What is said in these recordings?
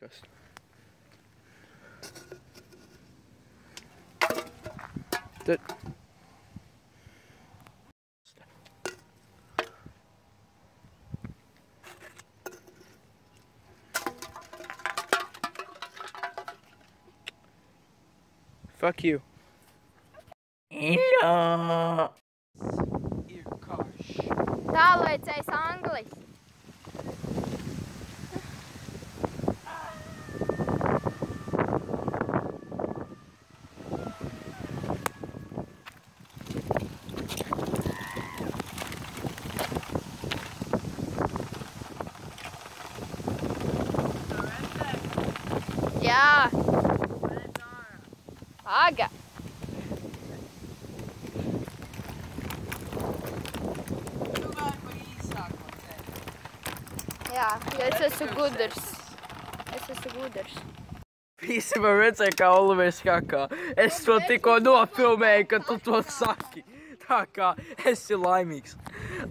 Kas? Tad... Fuck you. Jā. Ir karš. Tālēcējs Anglis. Jā. Aga. Jā, jo es esmu gudrs. Visi man redzēja, kā Olivers kakā. Es to tikko nofilmēju, ka tu to saki. Tā kā esi laimīgs.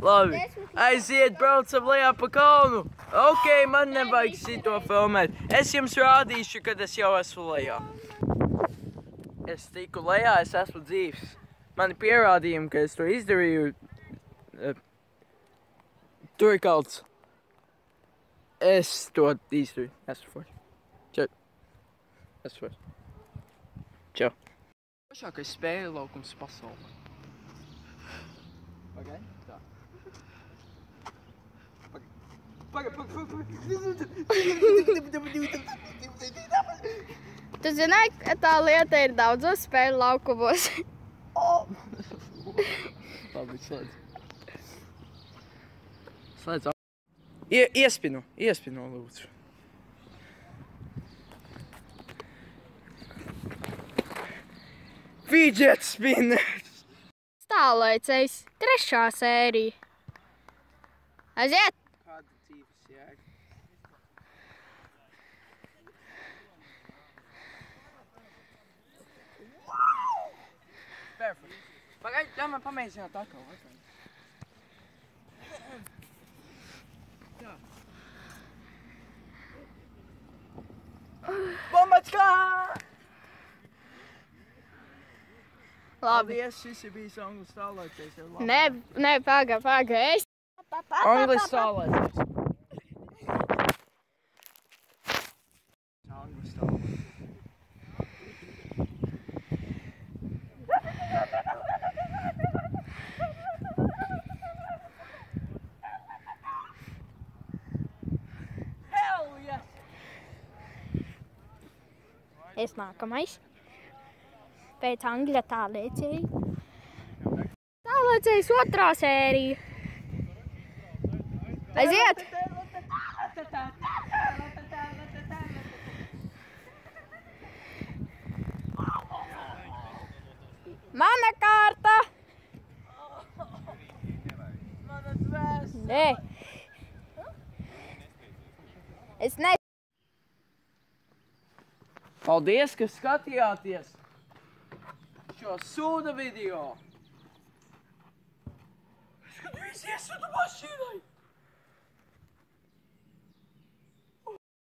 Labi, aiziet, braucam lejā pa kalnu. Ok, man nevajag šito filmēt. Es jums rādīšu, kad es jau esmu lejā. Es tiku lejā, es esmu dzīvs. Mani pierādījumi, ka es to izdarīju. Tur ir kalts. Es to izdarīju. Esmu forši. Čau. Esmu forši. Čau. Pašākais spēļu laukums pasaulē. Pagaid, tā. Tu zināji, ka tā lieta ir daudzos spēļu laukumos? Labi, slēdz. Slēdz. Iespinu, lūdzu. Fidget spinners! Tālēcējs 3. sērija. Aiziet! Kāda dzīves jēga? Perfect. Pagaid, ļauj man pamēģināt atkal. Tā. Bombačkā! Labi. Paldies, šis ir bijis Anglis tālēcējs. Nē, paga, es. Anglis tālēcējs. Anglis tālēcējs. Hell yes! Es nākamais. Pēc Angļa tālēcēja. Tālēcējs 2. sērija. Aiziet! Mana kārta! Mana dvēsele! Nē. Es ne... Paldies, ka skatījāties šo sūda video! Es kad visi iesūtu mašīnai!